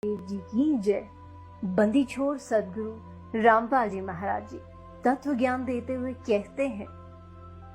देव जी की जय। बंदी छोड़ सदगुरु रामपाल जी महाराज जी तत्व ज्ञान देते हुए कहते हैं,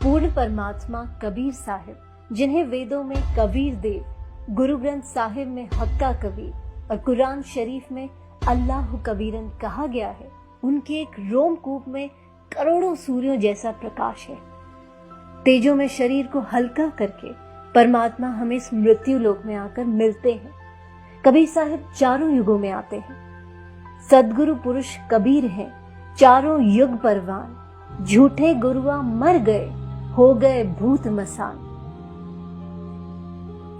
पूर्ण परमात्मा कबीर साहिब, जिन्हें वेदों में कबीर देव, गुरु ग्रंथ साहिब में हक्का कबीर और कुरान शरीफ में अल्लाह कबीरन कहा गया है, उनके एक रोमकूप में करोड़ों सूर्यों जैसा प्रकाश है। तेजों में शरीर को हल्का करके परमात्मा हमें इस मृत्यु लोक में आकर मिलते हैं। कबीर साहिब चारों युगों में आते हैं। सदगुरु पुरुष कबीर हैं, चारों युग परवान। झूठे गुरुआ मर गए, हो गए भूत मसान।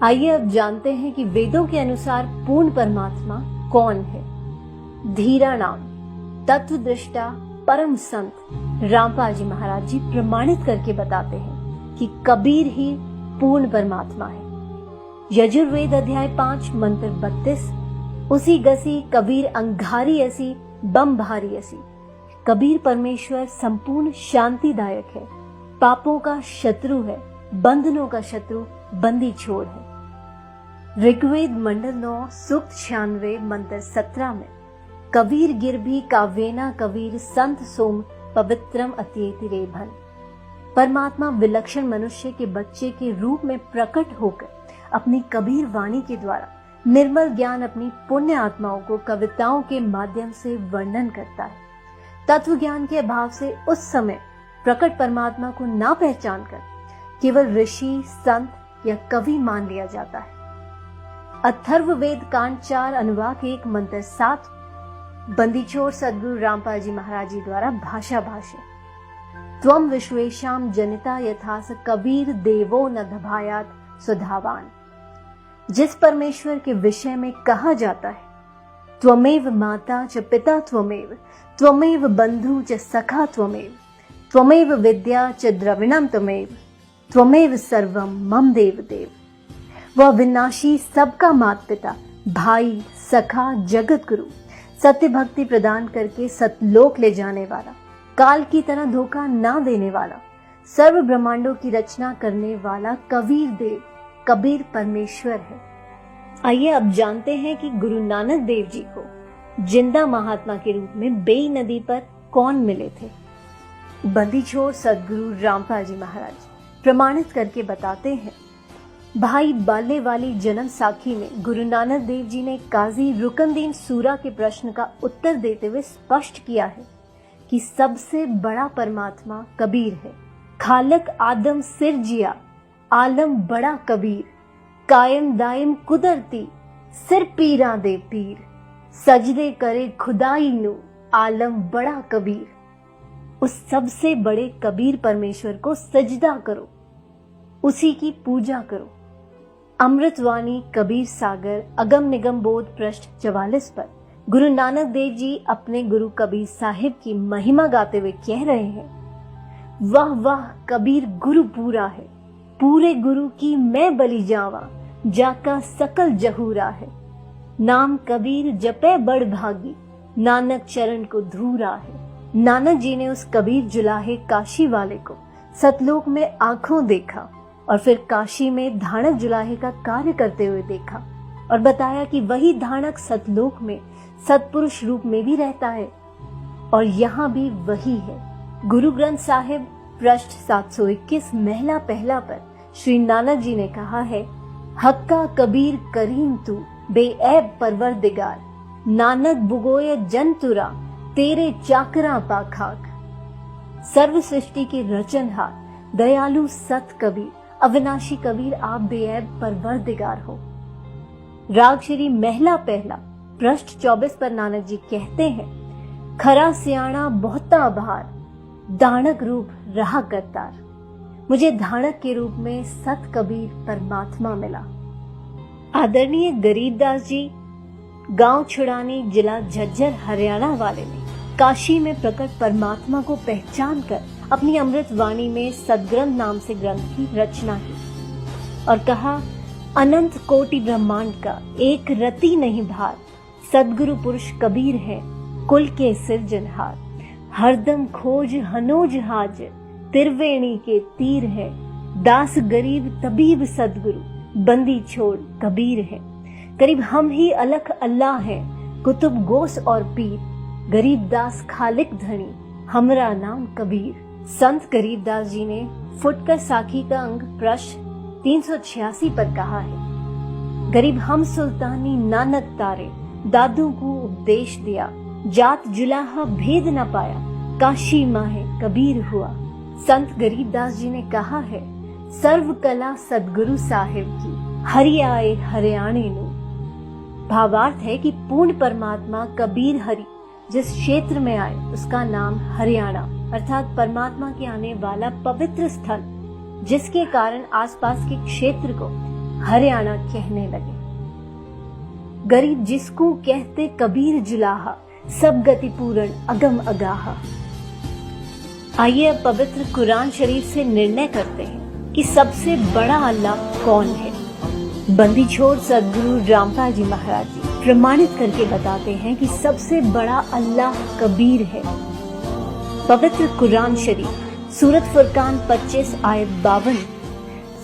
आइए अब जानते हैं कि वेदों के अनुसार पूर्ण परमात्मा कौन है। धीरा नाम तत्वदृष्टा परम संत रामपाल जी महाराज जी प्रमाणित करके बताते हैं कि कबीर ही पूर्ण परमात्मा है। यजुर्वेद अध्याय 5 मंत्र 32, उसी गसी कबीर अंगारी ऐसी बम भारी ऐसी। कबीर परमेश्वर संपूर्ण शांतिदायक है, पापों का शत्रु है, बंधनों का शत्रु बंदी छोड़ है। ऋग्वेद मंडल 9 सूक्त 96 मंत्र 17 में कबीर गिरभी काव्येना कबीर संत सोम पवित्रम अत्येति रेभन। परमात्मा विलक्षण मनुष्य के बच्चे के रूप में प्रकट होकर अपनी कबीर वाणी के द्वारा निर्मल ज्ञान अपनी पुण्य आत्माओं को कविताओं के माध्यम से वर्णन करता है। तत्व ज्ञान के अभाव से उस समय प्रकट परमात्मा को ना पहचान कर केवल ऋषि, संत या कवि मान लिया जाता है। अथर्ववेद कांड 4 अनुवाक 1 मंत्र 7 बंदी छोड़ सदगुरु रामपाल जी महाराज जी द्वारा भाषा भाष्य। त्वम विश्वेशाम जनिता यथास कबीर देवो न दभायात सुधावान। जिस परमेश्वर के विषय में कहा जाता है, त्वमेव माता च पिता त्वमेव, त्वमेव बंधु च सखा त्वमेव, त्वमेव विद्या च द्रविणम त्वमेव, त्वमेव सर्वम मम देव देव। वह विनाशी सबका माता पिता, भाई, सखा, जगत गुरु, सत्य भक्ति प्रदान करके सतलोक ले जाने वाला, काल की तरह धोखा ना देने वाला, सर्व ब्रह्मांडों की रचना करने वाला कबीर देव, कबीर परमेश्वर है। आइए अब जानते हैं कि गुरु नानक देव जी को जिंदा महात्मा के रूप में बेई नदी पर कौन मिले थे। बंदी छोड़ सदगुरु रामपाल जी महाराज प्रमाणित करके बताते हैं, भाई बाले वाली जन्म साखी में गुरु नानक देव जी ने काजी रुकनदीन सूरा के प्रश्न का उत्तर देते हुए स्पष्ट किया है कि सबसे बड़ा परमात्मा कबीर है। खालक आदम सिर जिया, आलम बड़ा कबीर, कायम दायम कुदरती, सिर पीरा दे पीर, सजदे करे खुदाई नु, आलम बड़ा कबीर। उस सबसे बड़े कबीर परमेश्वर को सजदा करो, उसी की पूजा करो। अमृतवाणी कबीर सागर अगम निगम बोध पृष्ठ 44 पर गुरु नानक देव जी अपने गुरु कबीर साहिब की महिमा गाते हुए कह रहे हैं, वाह वाह कबीर गुरु पूरा है, पूरे गुरु की मैं बलि जावा, जाका सकल जहूरा है। नाम कबीर जपे बड़ भागी, नानक चरण को धूरा है। नानक जी ने उस कबीर जुलाहे काशी वाले को सतलोक में आंखों देखा और फिर काशी में धानक जुलाहे का कार्य करते हुए देखा और बताया कि वही धानक सतलोक में सतपुरुष रूप में भी रहता है और यहाँ भी वही है। गुरु ग्रंथ साहिब पृष्ठ 721 महला पहला पर श्री नानक जी ने कहा है, हक्का कबीर करीम तू बेऐब परवरदिगार, नानक बुगोए जंतुरा तेरे चाकरा पाखाक। सर्व सृष्टि के रचनहार दयालु सत कबीर, अविनाशी कबीर, आप बेऐब परवरदिगार हो। राग श्री महला पहला पृष्ठ 24 पर नानक जी कहते हैं, खरा सियाणा बहुता भार, दानक रूप रहा करतार। मुझे धानक के रूप में सत कबीर परमात्मा मिला। आदरणीय गरीबदास जी गांव छुड़ानी जिला झज्जर हरियाणा वाले ने काशी में प्रकट परमात्मा को पहचान कर अपनी अमृत वाणी में सदग्रंथ नाम से ग्रंथ की रचना की और कहा, अनंत कोटि ब्रह्मांड का एक रति नहीं भार, सदगुरु पुरुष कबीर है कुल के सिरजनहार। हरदम खोज हनोज हाज, त्रिवेणी के तीर है, दास गरीब तबीब सदगुरु, बंदी छोड़ कबीर है। करीब हम ही अलख अल्लाह हैं, कुतुब गोस और पीर, गरीबदास खालिक धनी, हमरा नाम कबीर। संत गरीबदास जी ने फुटकर साखी का अंग प्रश्न 386 पर कहा है, गरीब हम सुल्तानी नानक तारे, दादू को उपदेश दिया, जात जुलाहा भेद न पाया, काशी माहे कबीर हुआ। संत गरीबदास जी ने कहा है, सर्व कला सदगुरु साहिब की, हरि आए हरियाणे नु। भावार्थ है कि पूर्ण परमात्मा कबीर हरि जिस क्षेत्र में आए उसका नाम हरियाणा अर्थात परमात्मा के आने वाला पवित्र स्थल, जिसके कारण आसपास के क्षेत्र को हरियाणा कहने लगे। गरीब जिसको कहते कबीर जुलाहा, सब गति पूर्ण अगम अगाहा। आइए अब पवित्र कुरान शरीफ से निर्णय करते हैं कि सबसे बड़ा अल्लाह कौन है। बंदी छोड़ सदगुरु रामपाल जी महाराज जी प्रमाणित करके बताते हैं कि सबसे बड़ा अल्लाह कबीर है। पवित्र कुरान शरीफ सूरत फुरकान 25 आयत 52,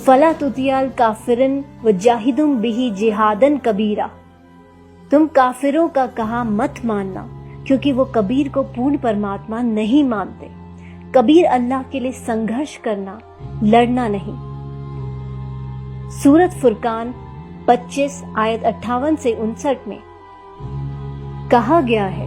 फला तुतियाल काफिरन व जाहिदुम बिही जिहादन कबीरा। तुम काफिरों का कहा मत मानना, क्योंकि वो कबीर को पूर्ण परमात्मा नहीं मानते। कबीर अल्लाह के लिए संघर्ष करना, लड़ना नहीं। सूरत फुरकान 25 आयत 58 से 59 में कहा गया है,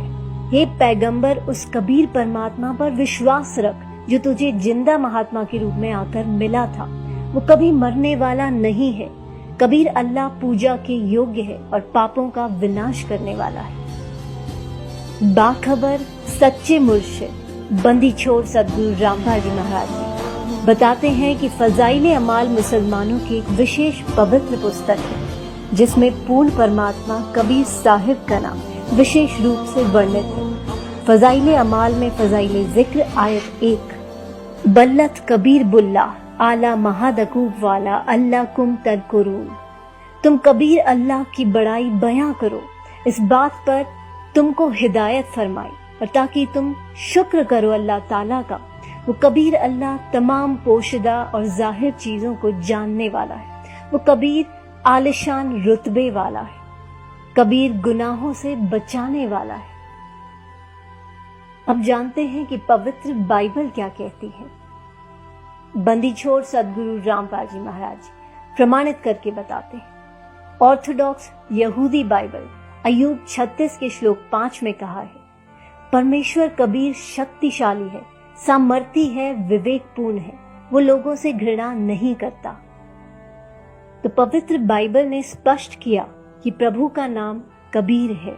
हे पैगंबर उस कबीर परमात्मा पर विश्वास रख जो तुझे जिंदा महात्मा के रूप में आकर मिला था। वो कभी मरने वाला नहीं है। कबीर अल्लाह पूजा के योग्य है और पापों का विनाश करने वाला है। बाखबर सच्चे मुर्शिद बंदी छोड़ सदगुरु रामपाल जी महाराज जी बताते हैं कि फजाइले अमाल मुसलमानों की एक विशेष पवित्र पुस्तक है, जिसमें पूर्ण परमात्मा कबीर साहिब का नाम विशेष रूप से वर्णित है। फजाइले अमाल में फजाइले जिक्र आयत 1, बल्लत कबीर बुल्ला आला महादकूब वाला अल्लाह कुम तदकुरून। तुम कबीर अल्लाह की बड़ाई बयां करो, इस बात पर तुमको हिदायत फरमाई और ताकि तुम शुक्र करो अल्लाह ताला का। वो कबीर अल्लाह तमाम पोशीदा और जाहिर चीजों को जानने वाला है। वो कबीर आलिशान रुतबे वाला है। कबीर गुनाहों से बचाने वाला है। अब जानते हैं कि पवित्र बाइबल क्या कहती है। बंदी छोड़ सदगुरु रामपाल जी महाराज प्रमाणित करके बताते हैं। ऑर्थोडॉक्स यहूदी बाइबल अय्यूब 36 के श्लोक 5 में कहा है, परमेश्वर कबीर शक्तिशाली है, सामर्थी है, विवेकपूर्ण है, वो लोगों से घृणा नहीं करता। तो पवित्र बाइबल ने स्पष्ट किया कि प्रभु का नाम कबीर है।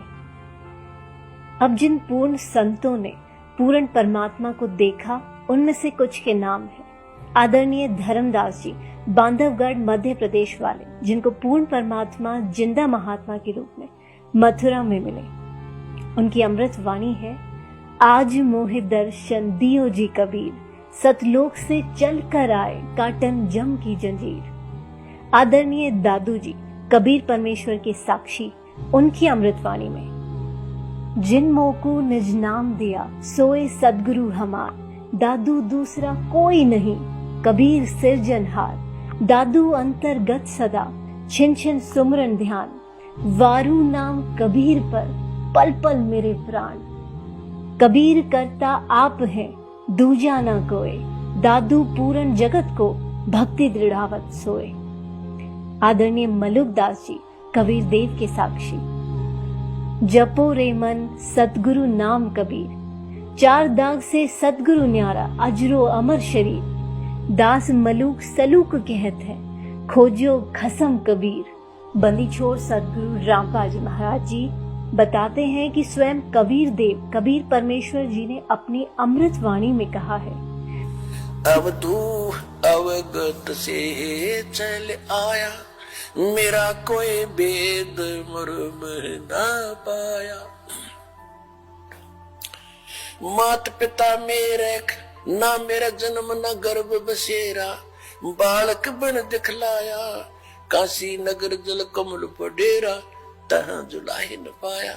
अब जिन पूर्ण संतों ने पूर्ण परमात्मा को देखा, उनमें से कुछ के नाम है। आदरणीय धर्मदास जी बांधवगढ़ मध्य प्रदेश वाले, जिनको पूर्ण परमात्मा जिंदा महात्मा के रूप में मथुरा में मिले। उनकी अमृत वाणी है, आज मोहे दर्शन दियो जी कबीर, सतलोक से चल कर आए काटन जम की जंजीर। आदरणीय दादू जी कबीर परमेश्वर के साक्षी, उनकी अमृतवाणी में, जिन मोको निज नाम दिया सोए सदगुरु हमार, दादू दूसरा कोई नहीं कबीर सिरजनहार। दादू अंतर्गत सदा छिन छिन सुमरन ध्यान, वारू नाम कबीर पर पल पल मेरे प्राण। कबीर करता आप हैं दूजा ना कोई, दादू पूरन जगत को भक्ति दृढ़ावत सोए। आदरणीय मलुक दास जी कबीर देव के साक्षी, जपो रे मन सतगुरु नाम कबीर, चार दाग से सतगुरु न्यारा अजरो अमर शरीर। दास मलूक सलूक कहत है, खोजो खसम कबीर। बंदी छोड़ सदगुरु रामपाल जी महाराज जी बताते हैं कि स्वयं कबीर देव कबीर परमेश्वर जी ने अपनी अमृत वाणी में कहा है, अब तू अवगत से चल आया, मेरा कोई भेद मर्म ना पाया। मात पिता मेरे ना मेरा जन्म न गर्भ बसेरा, बालक बन दिखलाया, काशी नगर जल कमल पडेरा, तहाँ जुलाही न पाया।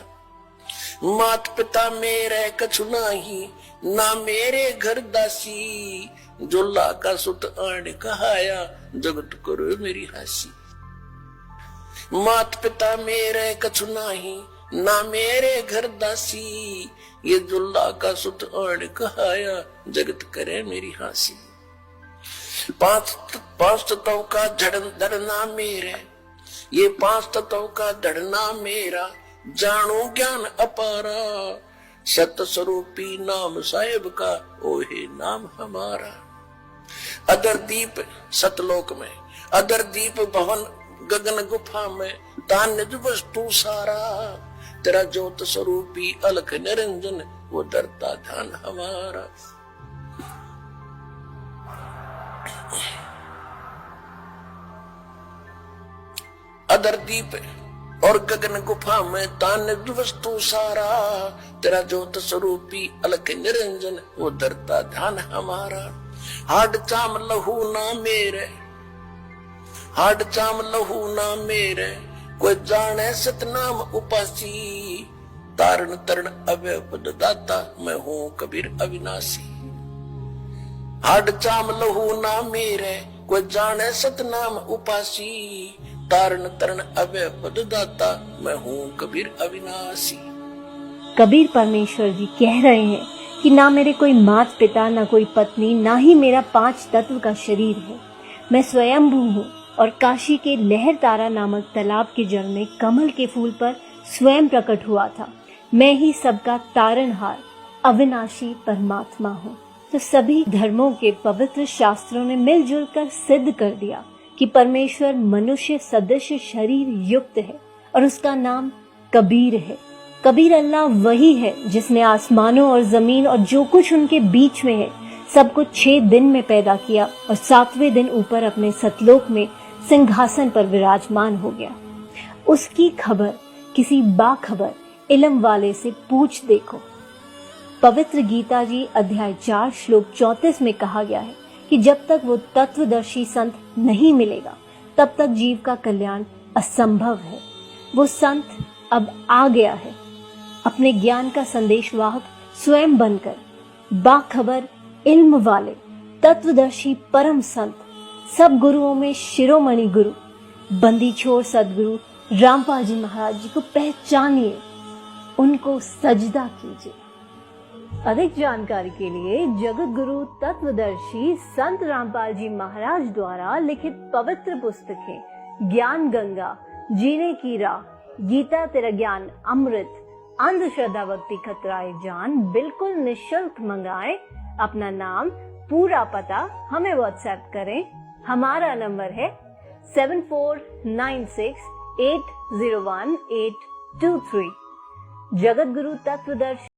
मात पिता मेरे कछु नाही, ना मेरे घर दासी, जोला का सुत आण कहाया, जगत करो मेरी हासी। मात पिता मेरे कछु नाही, ना मेरे घर दासी, ये दुल्ला का सुत और कहाया, जगत करे मेरी हासी। पांच तत्वों का धड़ना मेरे, ये पांच तत्वों का धड़ना मेरा, जानो ज्ञान अपारा, सत स्वरूपी नाम साहेब का, ओहे नाम हमारा। अदर दीप सतलोक में, अदर दीप भवन गगन गुफा में, तान निज वस्तु सारा, तेरा ज्योत स्वरूपी अलख निरंजन, वो डरता ध्यान हमारा। अदर दीप और गगन गुफा में, तान निज वस्तु सारा, तेरा ज्योत स्वरूपी अलख निरंजन, वो डरता ध्यान हमारा। हाड चाम लहू ना मेरे, हाड चाम लहू ना मेरे, कोई जाने सतनाम उपासी, तारण तरण अवय पद दाता, मैं हूं कबीर अविनाशी। हाड चाम लहू ना मेरे, कोई जाने सतनाम उपासी, तारण तरण अवय पद दाता, मैं हूं कबीर अविनाशी। कबीर परमेश्वर जी कह रहे हैं कि ना मेरे कोई माता पिता, ना कोई पत्नी, ना ही मेरा 5 तत्व का शरीर है। मैं स्वयंभू हूँ और काशी के लहर तारा नामक तालाब के जल में कमल के फूल पर स्वयं प्रकट हुआ था। मैं ही सबका तारणहार अविनाशी परमात्मा हूँ। तो सभी धर्मों के पवित्र शास्त्रों ने मिलजुल कर सिद्ध कर दिया कि परमेश्वर मनुष्य सदृश शरीर युक्त है और उसका नाम कबीर है। कबीर अल्लाह वही है जिसने आसमानों और जमीन और जो कुछ उनके बीच में है सब कुछ 6 दिन में पैदा किया और 7वें दिन ऊपर अपने सतलोक में सिंहासन पर विराजमान हो गया। उसकी खबर किसी बाखबर इल्म वाले से पूछ देखो। पवित्र गीता जी अध्याय 4 श्लोक 34 में कहा गया है कि जब तक वो तत्वदर्शी संत नहीं मिलेगा तब तक जीव का कल्याण असंभव है। वो संत अब आ गया है, अपने ज्ञान का संदेशवाहक स्वयं बनकर बाखबर इल्म वाले तत्वदर्शी परम संत, सब गुरुओं में शिरोमणि गुरु बंदी छोड़ सदगुरु रामपाल जी महाराज जी को पहचानिए, उनको सजदा कीजिए। अधिक जानकारी के लिए जगत गुरु तत्वदर्शी संत रामपाल जी महाराज द्वारा लिखित पवित्र पुस्तकें ज्ञान गंगा, जीने की राह, गीता तेरा ज्ञान अमृत, अंधश्रद्धा भक्ति खतराए जान बिल्कुल निशुल्क मंगाएं। अपना नाम पूरा पता हमें व्हाट्सएप करें। हमारा नंबर है 7496801823। जगत गुरु तत्वदर्शी